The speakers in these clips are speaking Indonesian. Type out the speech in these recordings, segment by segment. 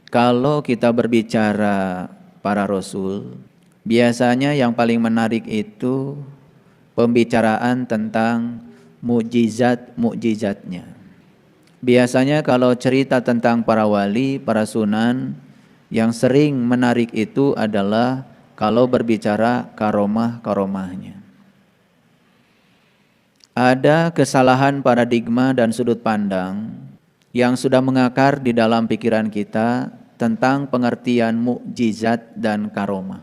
Kalau kita berbicara para rasul, biasanya yang paling menarik itu pembicaraan tentang mukjizat-mukjizatnya. Biasanya kalau cerita tentang para wali, para sunan, yang sering menarik itu adalah kalau berbicara karomah-karomahnya. Ada kesalahan paradigma dan sudut pandang yang sudah mengakar di dalam pikiran kita tentang pengertian mukjizat dan karomah.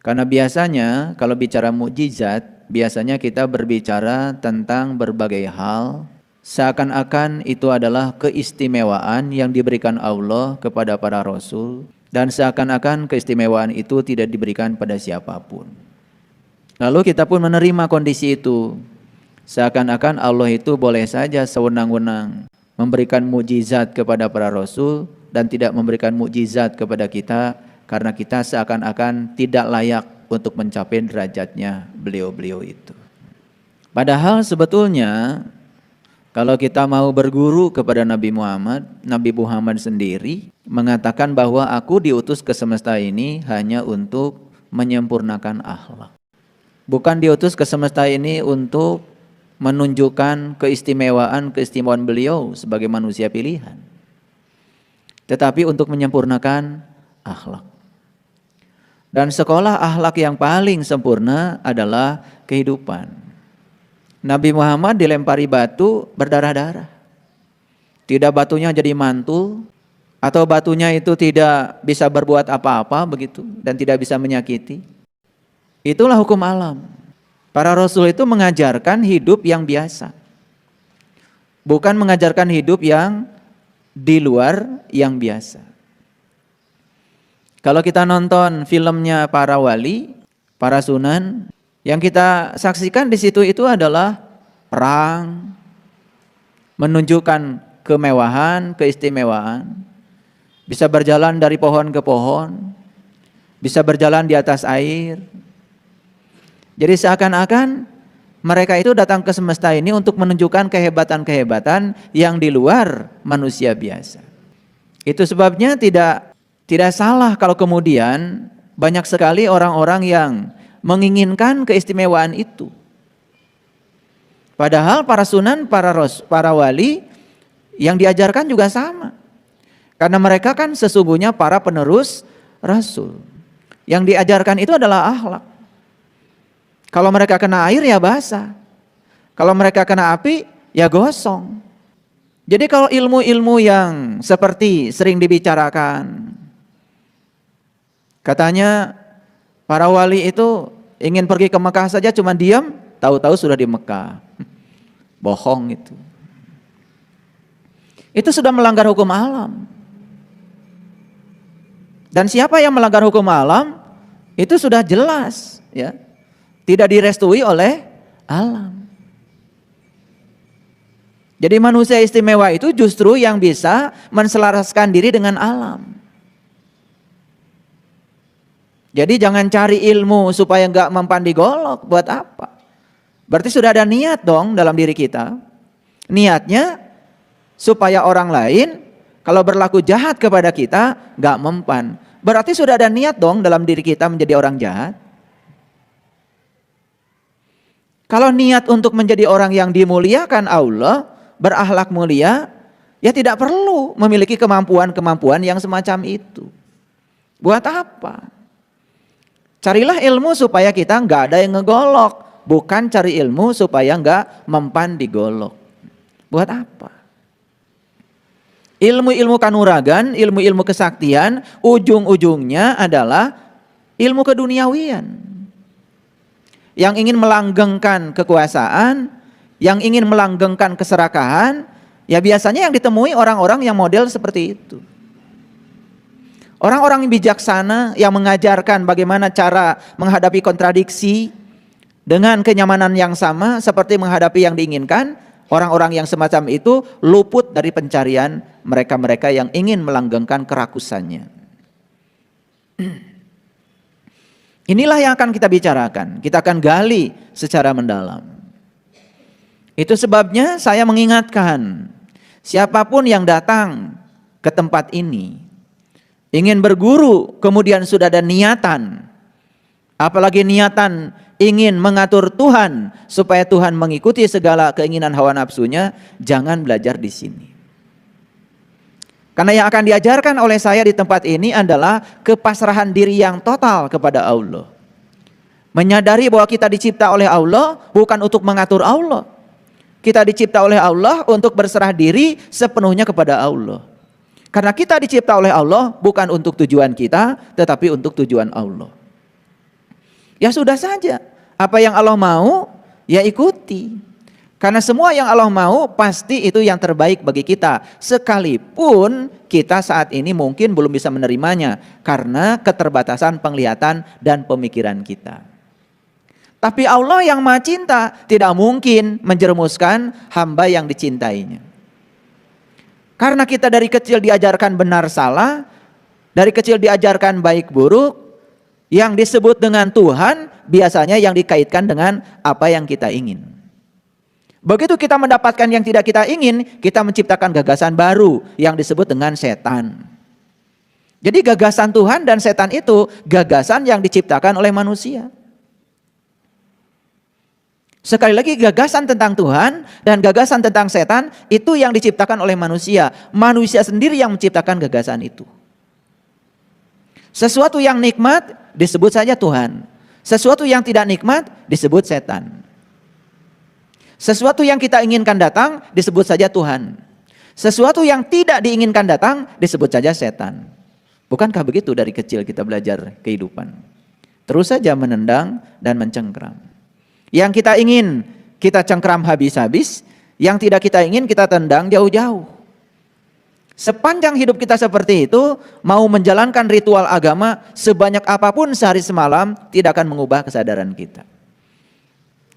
Karena biasanya kalau bicara mukjizat, biasanya kita berbicara tentang berbagai hal, seakan-akan itu adalah keistimewaan yang diberikan Allah kepada para rasul, dan seakan-akan keistimewaan itu tidak diberikan pada siapapun. Lalu kita pun menerima kondisi itu, seakan-akan Allah itu boleh saja sewenang-wenang memberikan mukjizat kepada para rasul dan tidak memberikan mukjizat kepada kita, karena kita seakan-akan tidak layak untuk mencapai derajatnya beliau-beliau itu. Padahal sebetulnya kalau kita mau berguru kepada Nabi Muhammad sendiri mengatakan bahwa aku diutus ke semesta ini hanya untuk menyempurnakan akhlak. Bukan diutus ke semesta ini untuk menunjukkan keistimewaan beliau sebagai manusia pilihan, tetapi untuk menyempurnakan akhlak. Dan sekolah akhlak yang paling sempurna adalah kehidupan. Nabi Muhammad dilempari batu berdarah-darah. Tidak batunya jadi mantul, atau batunya itu tidak bisa berbuat apa-apa begitu dan tidak bisa menyakiti. Itulah hukum alam. Para rasul itu mengajarkan hidup yang biasa, bukan mengajarkan hidup yang di luar yang biasa. Kalau kita nonton filmnya para wali, para sunan, yang kita saksikan di situ itu adalah perang, menunjukkan kemewahan, keistimewaan, bisa berjalan dari pohon ke pohon, bisa berjalan di atas air. Jadi seakan-akan mereka itu datang ke semesta ini untuk menunjukkan kehebatan-kehebatan yang di luar manusia biasa. Itu sebabnya tidak salah kalau kemudian banyak sekali orang-orang yang menginginkan keistimewaan itu. Padahal para sunan, para wali yang diajarkan juga sama. Karena mereka kan sesungguhnya para penerus rasul. Yang diajarkan itu adalah akhlak. Kalau mereka kena air ya basah. Kalau mereka kena api ya gosong. Jadi kalau ilmu-ilmu yang seperti sering dibicarakan, katanya para wali itu ingin pergi ke Mekah saja cuma diam, tahu-tahu sudah di Mekah. Bohong itu. Itu sudah melanggar hukum alam. Dan siapa yang melanggar hukum alam itu sudah jelas, ya. Tidak direstui oleh alam. Jadi manusia istimewa itu justru yang bisa menselaraskan diri dengan alam. Jadi jangan cari ilmu supaya enggak mempan di golok, buat apa? Berarti sudah ada niat dong dalam diri kita. Niatnya supaya orang lain kalau berlaku jahat kepada kita enggak mempan. Berarti sudah ada niat dong dalam diri kita menjadi orang jahat. Kalau niat untuk menjadi orang yang dimuliakan Allah, berakhlak mulia, ya tidak perlu memiliki kemampuan-kemampuan yang semacam itu. Buat apa? Carilah ilmu supaya kita enggak ada yang ngegolok, bukan cari ilmu supaya enggak mempan digolok. Buat apa? Ilmu-ilmu kanuragan, ilmu-ilmu kesaktian, ujung-ujungnya adalah ilmu keduniawian. Yang ingin melanggengkan kekuasaan, yang ingin melanggengkan keserakahan, ya biasanya yang ditemui orang-orang yang model seperti itu. Orang-orang yang bijaksana yang mengajarkan bagaimana cara menghadapi kontradiksi dengan kenyamanan yang sama seperti menghadapi yang diinginkan, orang-orang yang semacam itu luput dari pencarian mereka-mereka yang ingin melanggengkan kerakusannya. Inilah yang akan kita bicarakan, kita akan gali secara mendalam. Itu sebabnya saya mengingatkan, siapapun yang datang ke tempat ini, ingin berguru, kemudian sudah ada niatan, apalagi niatan ingin mengatur Tuhan supaya Tuhan mengikuti segala keinginan hawa nafsunya, jangan belajar di sini. Karena yang akan diajarkan oleh saya di tempat ini adalah kepasrahan diri yang total kepada Allah. Menyadari bahwa kita dicipta oleh Allah bukan untuk mengatur Allah. Kita dicipta oleh Allah untuk berserah diri sepenuhnya kepada Allah. Karena kita dicipta oleh Allah bukan untuk tujuan kita, tetapi untuk tujuan Allah. Ya sudah saja, apa yang Allah mau, ya ikuti. Karena semua yang Allah mau pasti itu yang terbaik bagi kita. Sekalipun kita saat ini mungkin belum bisa menerimanya karena keterbatasan penglihatan dan pemikiran kita. Tapi Allah yang Maha Cinta tidak mungkin menjerumuskan hamba yang dicintainya. Karena kita dari kecil diajarkan benar salah, dari kecil diajarkan baik buruk, yang disebut dengan Tuhan biasanya yang dikaitkan dengan apa yang kita ingin. Begitu kita mendapatkan yang tidak kita ingin, kita menciptakan gagasan baru yang disebut dengan setan. Jadi gagasan Tuhan dan setan itu gagasan yang diciptakan oleh manusia. Sekali lagi, gagasan tentang Tuhan dan gagasan tentang setan itu yang diciptakan oleh manusia. Manusia sendiri yang menciptakan gagasan itu. Sesuatu yang nikmat disebut saja Tuhan. Sesuatu yang tidak nikmat disebut setan. Sesuatu yang kita inginkan datang disebut saja Tuhan. Sesuatu yang tidak diinginkan datang disebut saja setan. Bukankah begitu dari kecil kita belajar kehidupan? Terus saja menendang dan mencengkram. Yang kita ingin kita cengkram habis-habis, yang tidak kita ingin kita tendang jauh-jauh. Sepanjang hidup kita seperti itu, mau menjalankan ritual agama sebanyak apapun sehari semalam tidak akan mengubah kesadaran kita.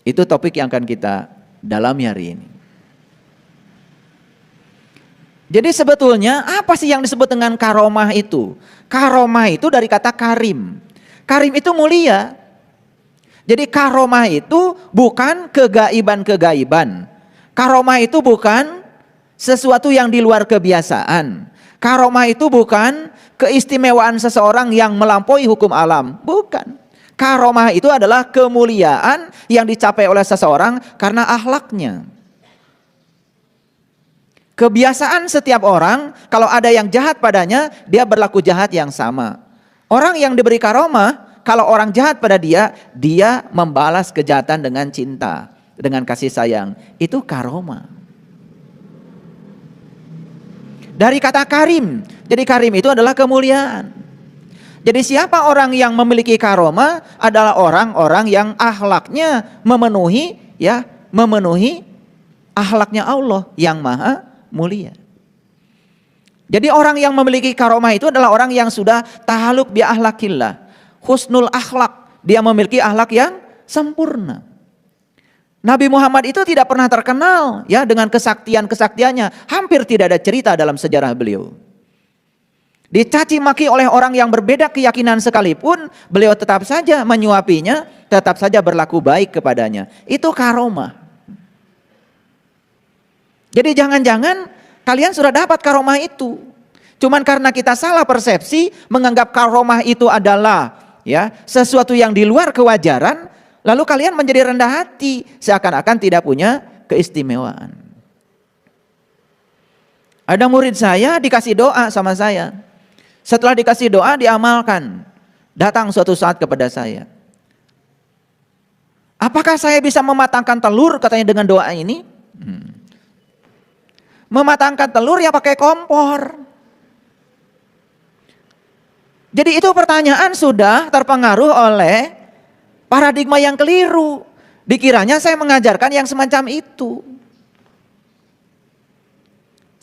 Itu topik yang akan kita dalami hari ini. Jadi sebetulnya apa sih yang disebut dengan karomah itu? Karomah itu dari kata karim. Karim itu mulia. Jadi karomah itu bukan kegaiban-kegaiban. Karomah itu bukan sesuatu yang di luar kebiasaan. Karomah itu bukan keistimewaan seseorang yang melampaui hukum alam. Bukan. Karomah itu adalah kemuliaan yang dicapai oleh seseorang karena akhlaknya. Kebiasaan setiap orang, kalau ada yang jahat padanya, dia berlaku jahat yang sama. Orang yang diberi karomah, kalau orang jahat pada dia, dia membalas kejahatan dengan cinta, dengan kasih sayang. Itu karomah. Dari kata karim. Jadi karim itu adalah kemuliaan. Jadi siapa orang yang memiliki karomah adalah orang-orang yang akhlaknya memenuhi akhlaknya Allah yang maha mulia. Jadi orang yang memiliki karomah itu adalah orang yang sudah tahaluk bi akhlakillah. Husnul akhlak, dia memiliki akhlak yang sempurna. Nabi Muhammad itu tidak pernah terkenal ya dengan kesaktiannya, hampir tidak ada cerita dalam sejarah beliau. Dicaci maki oleh orang yang berbeda keyakinan sekalipun, beliau tetap saja menyuapinya, tetap saja berlaku baik kepadanya. Itu karomah. Jadi jangan-jangan kalian sudah dapat karomah itu. Cuman karena kita salah persepsi, menganggap karomah itu adalah sesuatu yang di luar kewajaran, lalu kalian menjadi rendah hati, seakan-akan tidak punya keistimewaan. Ada murid saya dikasih doa sama saya. Setelah dikasih doa diamalkan. Datang suatu saat kepada saya. Apakah saya bisa mematangkan telur katanya dengan doa ini? Mematangkan telur ya pakai kompor. Jadi itu pertanyaan sudah terpengaruh oleh paradigma yang keliru. Dikiranya saya mengajarkan yang semacam itu.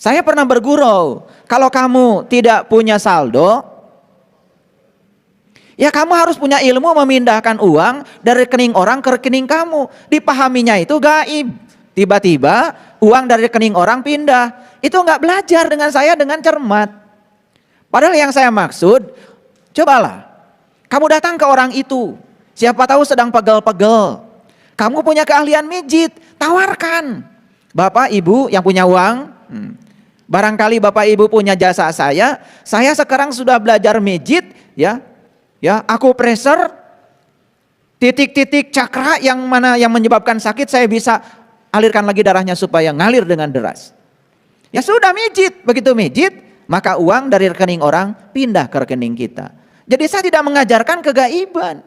Saya pernah bergurau, kalau kamu tidak punya saldo, ya kamu harus punya ilmu memindahkan uang dari rekening orang ke rekening kamu. Dipahaminya itu gaib. Tiba-tiba uang dari rekening orang pindah. Itu enggak belajar dengan saya dengan cermat. Padahal yang saya maksud, cobalah, kamu datang ke orang itu, siapa tahu sedang pegel-pegel. Kamu punya keahlian mijit, tawarkan. Bapak, ibu yang punya uang, Barangkali Bapak Ibu punya jasa saya sekarang sudah belajar mijit ya, akupressure, titik-titik cakra yang mana yang menyebabkan sakit saya bisa alirkan lagi darahnya supaya ngalir dengan deras. Ya sudah mijit, begitu mijit maka uang dari rekening orang pindah ke rekening kita. Jadi saya tidak mengajarkan kegaiban.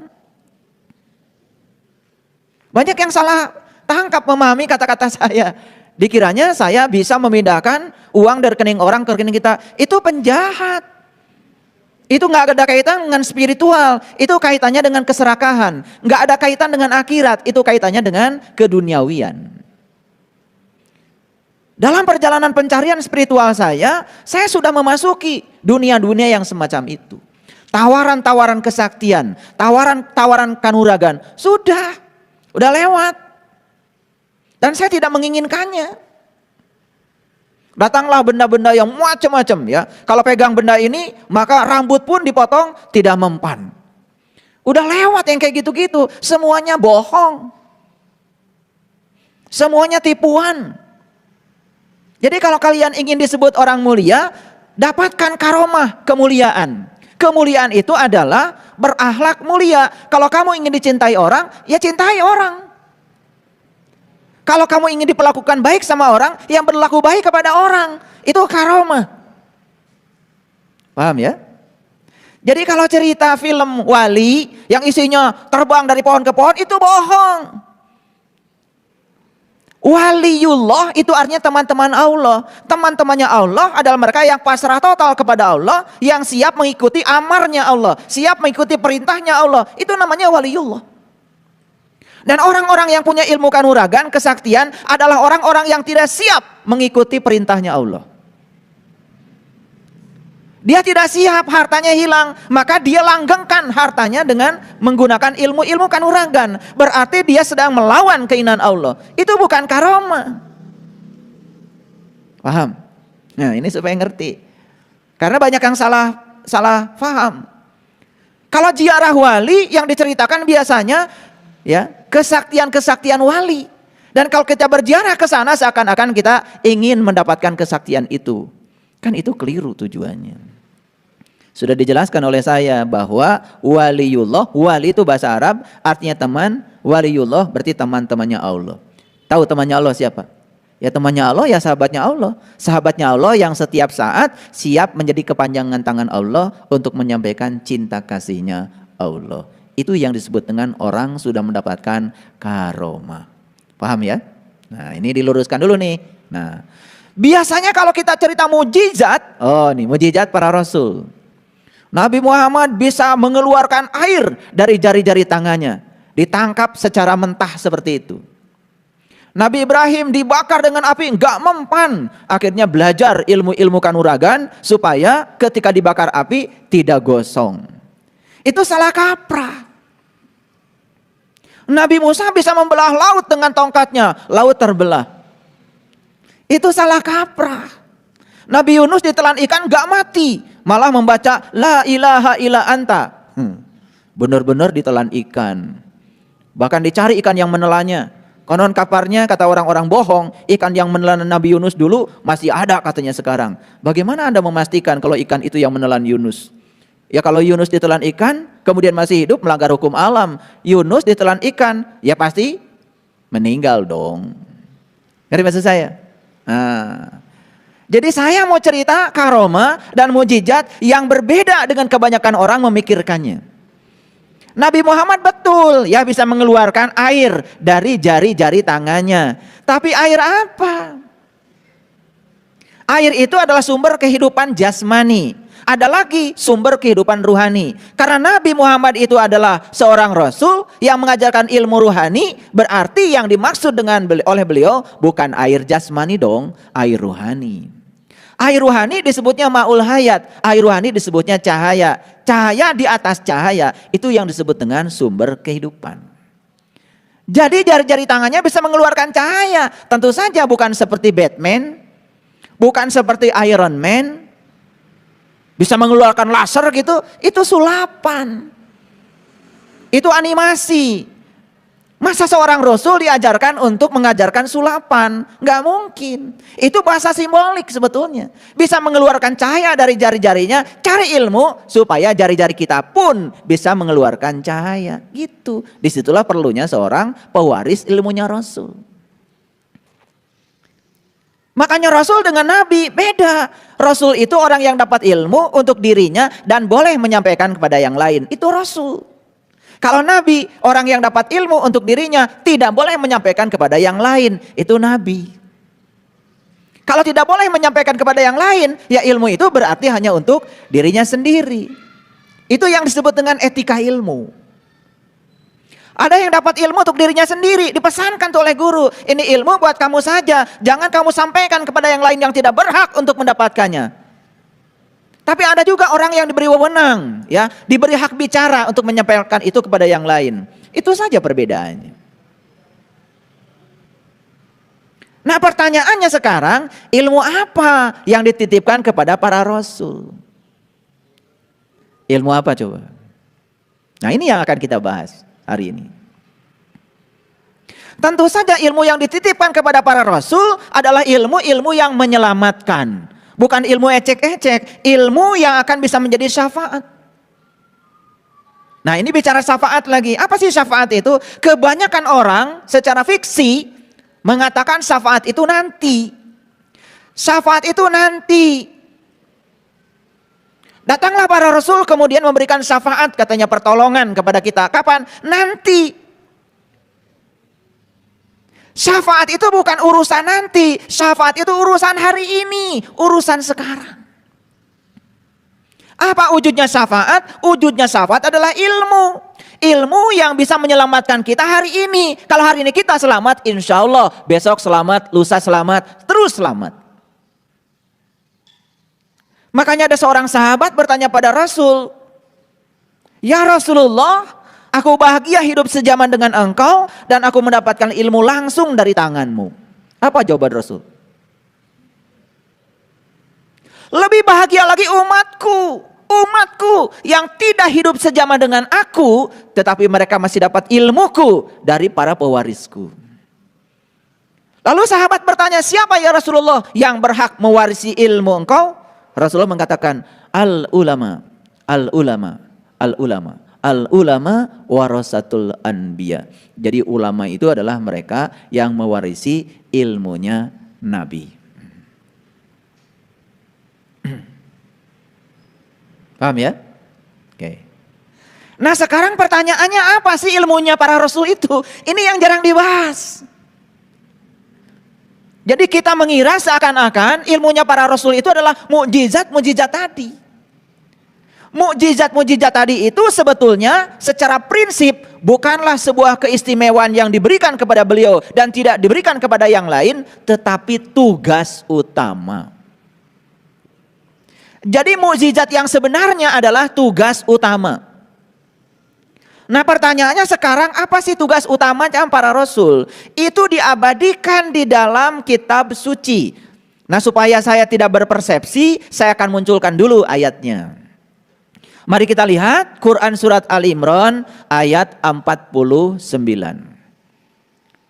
Banyak yang salah tangkap memahami kata-kata saya. Dikiranya saya bisa memindahkan uang dari rekening orang ke rekening kita. Itu penjahat. Itu gak ada kaitan dengan spiritual. Itu kaitannya dengan keserakahan. Gak ada kaitan dengan akhirat. Itu kaitannya dengan keduniawian. Dalam perjalanan pencarian spiritual saya sudah memasuki dunia-dunia yang semacam itu. Tawaran-tawaran kesaktian, tawaran-tawaran kanuragan, sudah lewat. Dan saya tidak menginginkannya. Datanglah benda-benda yang macam-macam ya. Kalau pegang benda ini, maka rambut pun dipotong tidak mempan. Udah lewat yang kayak gitu-gitu, semuanya bohong. Semuanya tipuan. Jadi kalau kalian ingin disebut orang mulia, dapatkan karomah, kemuliaan. Kemuliaan itu adalah berakhlak mulia. Kalau kamu ingin dicintai orang, ya cintai orang. Kalau kamu ingin diperlakukan baik sama orang, yang berlaku baik kepada orang. Itu karomah. Paham ya? Jadi kalau cerita film wali, yang isinya terbang dari pohon ke pohon, itu bohong. Waliullah itu artinya teman-teman Allah. Teman-temannya Allah adalah mereka yang pasrah total kepada Allah, yang siap mengikuti amarnya Allah, siap mengikuti perintahnya Allah. Itu namanya waliullah. Dan orang-orang yang punya ilmu kanuragan, kesaktian adalah orang-orang yang tidak siap mengikuti perintahnya Allah. Dia tidak siap, hartanya hilang, maka dia langgengkan hartanya dengan menggunakan ilmu-ilmu kanuragan. Berarti dia sedang melawan keinginan Allah. Itu bukan karomah. Paham? Nah, ini supaya ngerti. Karena banyak yang salah paham. Kalau ziarah wali yang diceritakan biasanya ya, kesaktian-kesaktian wali. Dan kalau kita berziarah ke sana seakan-akan kita ingin mendapatkan kesaktian itu. Kan itu keliru tujuannya. Sudah dijelaskan oleh saya bahwa waliullah, wali itu bahasa Arab artinya teman, waliullah berarti teman-temannya Allah. Tahu temannya Allah siapa? Ya temannya Allah, ya sahabatnya Allah. Sahabatnya Allah yang setiap saat siap menjadi kepanjangan tangan Allah untuk menyampaikan cinta kasihnya Allah. Itu yang disebut dengan orang sudah mendapatkan karomah. Paham ya? Nah ini diluruskan dulu nih. Nah biasanya kalau kita cerita mujizat, mujizat para rasul. Nabi Muhammad bisa mengeluarkan air dari jari-jari tangannya. Ditangkap secara mentah seperti itu. Nabi Ibrahim dibakar dengan api, enggak mempan. Akhirnya belajar ilmu-ilmu kanuragan supaya ketika dibakar api tidak gosong. Itu salah kaprah. Nabi Musa bisa membelah laut dengan tongkatnya, laut terbelah. Itu salah kaprah. Nabi Yunus ditelan ikan enggak mati, malah membaca la ilaha illa anta. Benar-benar ditelan ikan. Bahkan dicari ikan yang menelannya. Konon kabarnya kata orang-orang bohong, ikan yang menelan Nabi Yunus dulu masih ada katanya sekarang. Bagaimana Anda memastikan kalau ikan itu yang menelan Yunus? Ya kalau Yunus ditelan ikan, kemudian masih hidup melanggar hukum alam. Yunus ditelan ikan, ya pasti meninggal dong. Ngerti maksud saya? Nah, jadi saya mau cerita karomah dan mujizat yang berbeda dengan kebanyakan orang memikirkannya. Nabi Muhammad betul ya bisa mengeluarkan air dari jari-jari tangannya. Tapi air apa? Air itu adalah sumber kehidupan jasmani. Ada lagi sumber kehidupan ruhani. Karena Nabi Muhammad itu adalah seorang rasul yang mengajarkan ilmu ruhani, berarti yang dimaksud oleh beliau bukan air jasmani dong, air ruhani. Air ruhani disebutnya ma'ul hayat, air ruhani disebutnya cahaya. Cahaya di atas cahaya, itu yang disebut dengan sumber kehidupan. Jadi jari-jari tangannya bisa mengeluarkan cahaya. Tentu saja bukan seperti Batman, bukan seperti Iron Man, bisa mengeluarkan laser gitu, itu sulapan. Itu animasi. Masa seorang rasul diajarkan untuk mengajarkan sulapan? Nggak mungkin. Itu bahasa simbolik sebetulnya. Bisa mengeluarkan cahaya dari jari-jarinya, cari ilmu supaya jari-jari kita pun bisa mengeluarkan cahaya. Gitu. Disitulah perlunya seorang pewaris ilmunya rasul. Makanya rasul dengan nabi beda. Rasul itu orang yang dapat ilmu untuk dirinya dan boleh menyampaikan kepada yang lain. Itu rasul. Kalau nabi, orang yang dapat ilmu untuk dirinya tidak boleh menyampaikan kepada yang lain. Itu nabi. Kalau tidak boleh menyampaikan kepada yang lain, ya ilmu itu berarti hanya untuk dirinya sendiri. Itu yang disebut dengan etika ilmu. Ada yang dapat ilmu untuk dirinya sendiri, dipesankan tuh oleh guru. Ini ilmu buat kamu saja, jangan kamu sampaikan kepada yang lain yang tidak berhak untuk mendapatkannya. Tapi ada juga orang yang diberi wewenang, ya, diberi hak bicara untuk menyampaikan itu kepada yang lain. Itu saja perbedaannya. Nah, pertanyaannya sekarang, ilmu apa yang dititipkan kepada para rasul? Ilmu apa coba? Nah, ini yang akan kita bahas hari ini. Tentu saja ilmu yang dititipkan kepada para rasul adalah ilmu-ilmu yang menyelamatkan. Bukan ilmu ecek-ecek, ilmu yang akan bisa menjadi syafaat. Nah, ini bicara syafaat lagi. Apa sih syafaat itu? Kebanyakan orang secara fiksi mengatakan syafaat itu nanti. Syafaat itu nanti. Datanglah para rasul kemudian memberikan syafaat, katanya pertolongan kepada kita. Kapan? Nanti. Syafaat itu bukan urusan nanti, syafaat itu urusan hari ini, urusan sekarang. Apa wujudnya syafaat? Wujudnya syafaat adalah ilmu. Ilmu yang bisa menyelamatkan kita hari ini. Kalau hari ini kita selamat, insya Allah besok selamat, lusa selamat, terus selamat. Makanya ada seorang sahabat bertanya pada Rasul, "Ya Rasulullah, aku bahagia hidup sejaman dengan engkau dan aku mendapatkan ilmu langsung dari tanganmu." Apa jawaban Rasul? Lebih bahagia lagi umatku yang tidak hidup sejaman dengan aku, tetapi mereka masih dapat ilmuku dari para pewarisku. Lalu sahabat bertanya, siapa ya Rasulullah yang berhak mewarisi ilmu engkau? Rasulullah mengatakan, al-ulama warasatul anbiya. Jadi ulama itu adalah mereka yang mewarisi ilmunya Nabi. Paham ya? Oke. Nah, sekarang pertanyaannya, apa sih ilmunya para rasul itu? Ini yang jarang dibahas. Jadi kita mengira seakan-akan ilmunya para rasul itu adalah mukjizat tadi. Mukjizat tadi itu sebetulnya secara prinsip bukanlah sebuah keistimewaan yang diberikan kepada beliau dan tidak diberikan kepada yang lain, tetapi tugas utama. Jadi mukjizat yang sebenarnya adalah tugas utama. Nah, pertanyaannya sekarang, apa sih tugas utamanya para rasul? Itu diabadikan di dalam kitab suci. Nah, supaya saya tidak berpersepsi, saya akan munculkan dulu ayatnya. Mari kita lihat Quran surat Ali Imran ayat 49.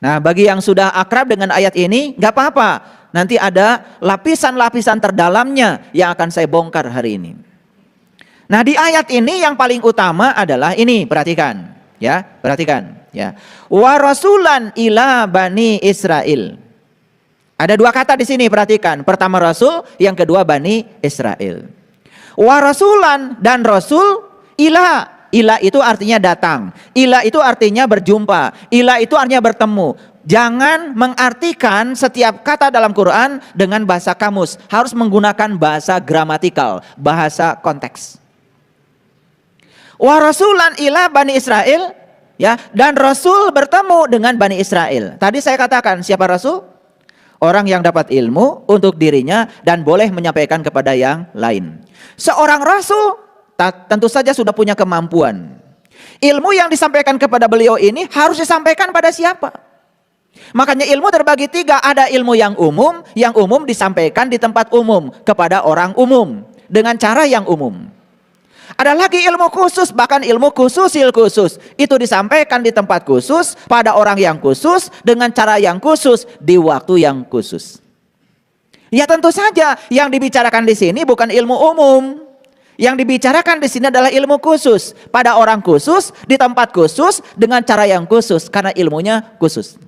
Nah, bagi yang sudah akrab dengan ayat ini, gak apa-apa. Nanti ada lapisan-lapisan terdalamnya yang akan saya bongkar hari ini. Nah, di ayat ini yang paling utama adalah ini, perhatikan ya. Wa rasulan ila bani Israel. Ada dua kata di sini, perhatikan. Pertama rasul, yang kedua bani Israel. Wa rasulan, dan rasul, ila itu artinya datang. Ila itu artinya berjumpa. Ila itu artinya bertemu. Jangan mengartikan setiap kata dalam Quran dengan bahasa kamus. Harus menggunakan bahasa gramatikal, bahasa konteks. Wa rasulan ila bani Israel, ya, dan rasul bertemu dengan bani Israel. Tadi saya katakan siapa rasul? Orang yang dapat ilmu untuk dirinya dan boleh menyampaikan kepada yang lain. Seorang rasul tentu saja sudah punya kemampuan. Ilmu yang disampaikan kepada beliau ini harus disampaikan pada siapa? Makanya ilmu terbagi tiga. Ada ilmu yang umum disampaikan di tempat umum kepada orang umum dengan cara yang umum. Ada lagi ilmu khusus, bahkan ilmu khususil khusus. Itu disampaikan di tempat khusus, pada orang yang khusus, dengan cara yang khusus, di waktu yang khusus. Ya tentu saja yang dibicarakan di sini bukan ilmu umum. Yang dibicarakan di sini adalah ilmu khusus, pada orang khusus, di tempat khusus, dengan cara yang khusus, karena ilmunya khusus.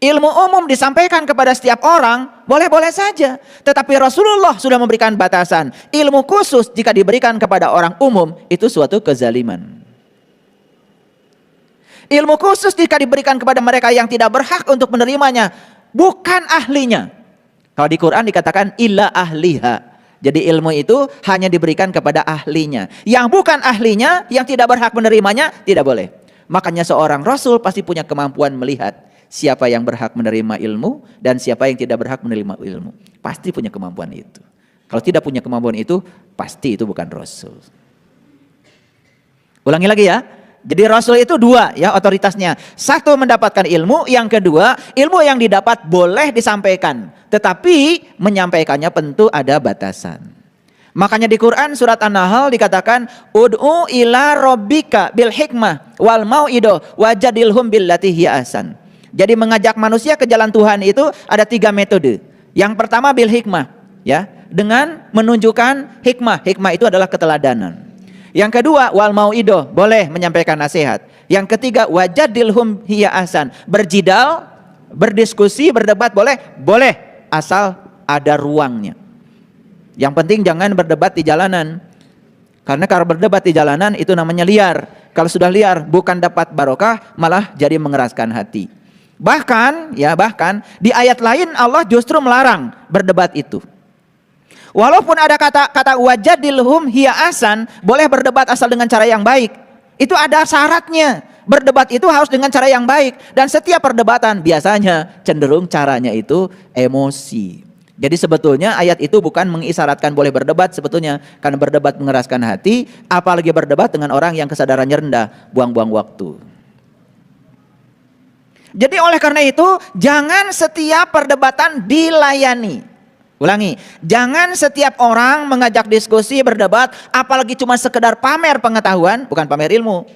Ilmu umum disampaikan kepada setiap orang, boleh-boleh saja. Tetapi Rasulullah sudah memberikan batasan. Ilmu khusus jika diberikan kepada orang umum, itu suatu kezaliman. Ilmu khusus jika diberikan kepada mereka yang tidak berhak untuk menerimanya, bukan ahlinya. Kalau di Quran dikatakan illa ahliha. Jadi ilmu itu hanya diberikan kepada ahlinya. Yang bukan ahlinya, yang tidak berhak menerimanya, tidak boleh. Makanya seorang Rasul pasti punya kemampuan melihat siapa yang berhak menerima ilmu dan siapa yang tidak berhak menerima ilmu. Pasti punya kemampuan itu. Kalau tidak punya kemampuan itu, pasti itu bukan Rasul. Ulangi lagi ya. Jadi Rasul itu dua ya otoritasnya. Satu mendapatkan ilmu, yang kedua ilmu yang didapat boleh disampaikan. Tetapi menyampaikannya tentu ada batasan. Makanya di Quran surat An-Nahl dikatakan ud'u ila rabbika bil hikmah wal mau'idah wajadilhum billati hiya ahsan. Jadi mengajak manusia ke jalan Tuhan itu ada 3 metode. Yang pertama bil hikmah, ya, dengan menunjukkan hikmah. Hikmah itu adalah keteladanan. Yang kedua wal mau'idah, boleh menyampaikan nasihat. Yang ketiga wajadilhum hiya ahsan, berjidal, berdiskusi, berdebat boleh? Boleh, asal ada ruangnya. Yang penting jangan berdebat di jalanan. Karena kalau berdebat di jalanan itu namanya liar. Kalau sudah liar bukan dapat barokah, malah jadi mengeraskan hati. Bahkan di ayat lain Allah justru melarang berdebat itu. Walaupun ada kata wajadilhum hiya ahsan, boleh berdebat asal dengan cara yang baik. Itu ada syaratnya. Berdebat itu harus dengan cara yang baik. Dan setiap perdebatan biasanya cenderung caranya itu emosi. Jadi sebetulnya ayat itu bukan mengisyaratkan boleh berdebat sebetulnya. Karena berdebat mengeraskan hati, apalagi berdebat dengan orang yang kesadarannya rendah. Buang-buang waktu. Jadi oleh karena itu jangan setiap perdebatan dilayani. Ulangi, jangan setiap orang mengajak diskusi, berdebat, apalagi cuma sekedar pamer pengetahuan, bukan pamer ilmu.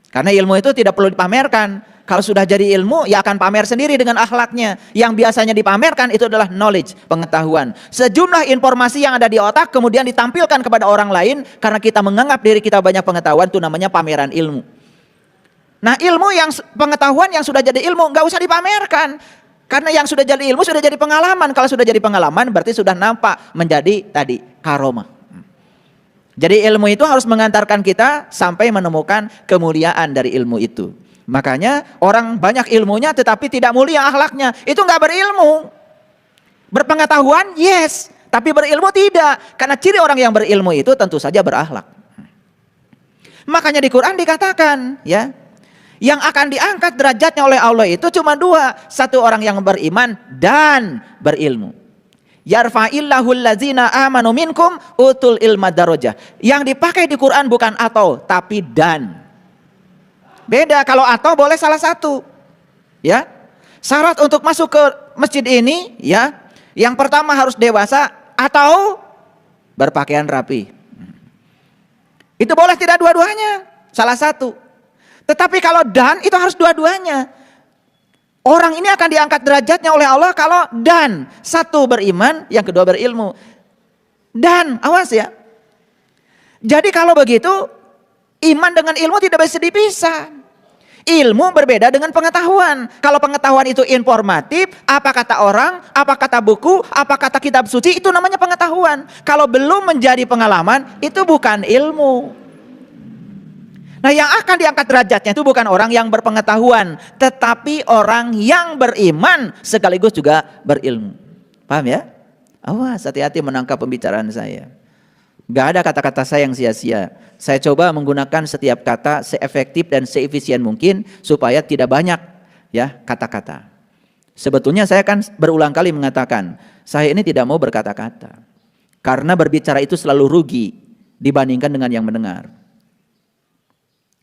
Karena ilmu itu tidak perlu dipamerkan. Kalau sudah jadi ilmu, ya akan pamer sendiri dengan akhlaknya. Yang biasanya dipamerkan itu adalah knowledge, pengetahuan. Sejumlah informasi yang ada di otak kemudian ditampilkan kepada orang lain karena kita menganggap diri kita banyak pengetahuan, itu namanya pameran ilmu. Nah ilmu yang pengetahuan yang sudah jadi ilmu nggak usah dipamerkan. Karena yang sudah jadi ilmu sudah jadi pengalaman. Kalau sudah jadi pengalaman berarti sudah nampak menjadi tadi karomah. Jadi ilmu itu harus mengantarkan kita sampai menemukan kemuliaan dari ilmu itu. Makanya orang banyak ilmunya tetapi tidak mulia akhlaknya. Itu nggak berilmu. Berpengetahuan yes, tapi berilmu tidak. Karena ciri orang yang berilmu itu tentu saja berakhlak. Makanya di Quran dikatakan ya, yang akan diangkat derajatnya oleh Allah itu cuma 2. Satu orang yang beriman dan berilmu. Yarfa'illahu allazina amanu minkum utul ilma darajah. Yang dipakai di Quran bukan atau tapi dan. Beda, kalau atau boleh salah satu. Ya. Syarat untuk masuk ke masjid ini ya, yang pertama harus dewasa atau berpakaian rapi. Itu boleh tidak dua-duanya, salah satu. Tetapi kalau dan itu harus dua-duanya. Orang ini akan diangkat derajatnya oleh Allah kalau dan. Satu beriman, yang kedua berilmu. Dan, awas ya. Jadi kalau begitu, iman dengan ilmu tidak bisa dipisah. Ilmu berbeda dengan pengetahuan. Kalau pengetahuan itu informatif, apa kata orang, apa kata buku, apa kata kitab suci, itu namanya pengetahuan. Kalau belum menjadi pengalaman, itu bukan ilmu. Nah yang akan diangkat derajatnya itu bukan orang yang berpengetahuan, tetapi orang yang beriman sekaligus juga berilmu. Paham ya? Awas, hati-hati menangkap pembicaraan saya. Gak ada kata-kata saya yang sia-sia. Saya coba menggunakan setiap kata seefektif dan seefisien mungkin supaya tidak banyak ya kata-kata. Sebetulnya saya kan berulang kali mengatakan, saya ini tidak mau berkata-kata. Karena berbicara itu selalu rugi dibandingkan dengan yang mendengar.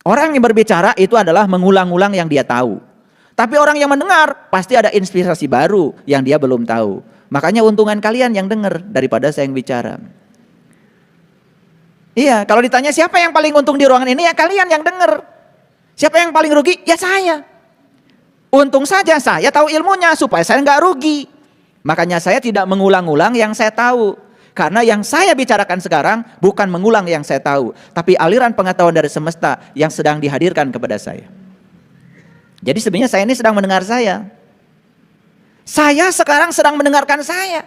Orang yang berbicara itu adalah mengulang-ulang yang dia tahu. Tapi orang yang mendengar pasti ada inspirasi baru yang dia belum tahu. Makanya untungan kalian yang dengar daripada saya yang bicara. Iya, kalau ditanya siapa yang paling untung di ruangan ini, ya kalian yang dengar. Siapa yang paling rugi? Ya saya. Untung saja saya tahu ilmunya supaya saya nggak rugi. Makanya saya tidak mengulang-ulang yang saya tahu. Karena yang saya bicarakan sekarang bukan mengulang yang saya tahu, tapi aliran pengetahuan dari semesta yang sedang dihadirkan kepada saya. Jadi sebenarnya saya ini sedang mendengar saya. Saya sekarang sedang mendengarkan saya.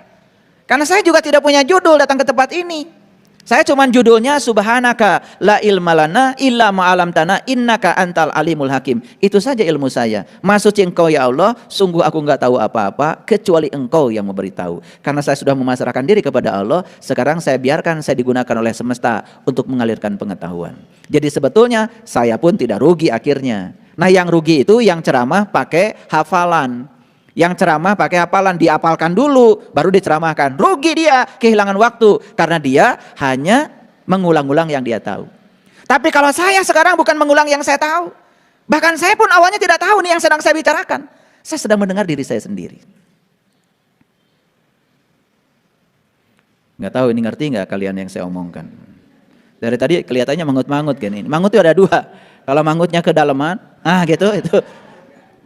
Karena saya juga tidak punya judul datang ke tempat ini. Saya cuma judulnya subhanaka la ilma lana illa ma 'allamtana innaka antal alimul hakim. Itu saja ilmu saya. Maha suci Engkau ya Allah, sungguh aku enggak tahu apa-apa kecuali Engkau yang memberitahu. Karena saya sudah memasrahkan diri kepada Allah, sekarang saya biarkan saya digunakan oleh semesta untuk mengalirkan pengetahuan. Jadi sebetulnya saya pun tidak rugi akhirnya. Nah, yang rugi itu yang ceramah pakai hafalan. Yang ceramah pakai hafalan, diapalkan dulu, baru diceramahkan. Rugi dia, kehilangan waktu. Karena dia hanya mengulang-ulang yang dia tahu. Tapi kalau saya sekarang bukan mengulang yang saya tahu. Bahkan saya pun awalnya tidak tahu nih yang sedang saya bicarakan. Saya sedang mendengar diri saya sendiri. Nggak tahu ini ngerti nggak kalian yang saya omongkan. Dari tadi kelihatannya mangut-mangut kan ini. Mangut itu ada dua. Kalau mangutnya kedalaman, gitu itu.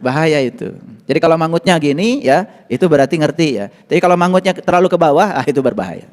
Bahaya itu. Jadi kalau mangutnya gini ya, itu berarti ngerti ya. Tapi kalau mangutnya terlalu ke bawah, itu berbahaya.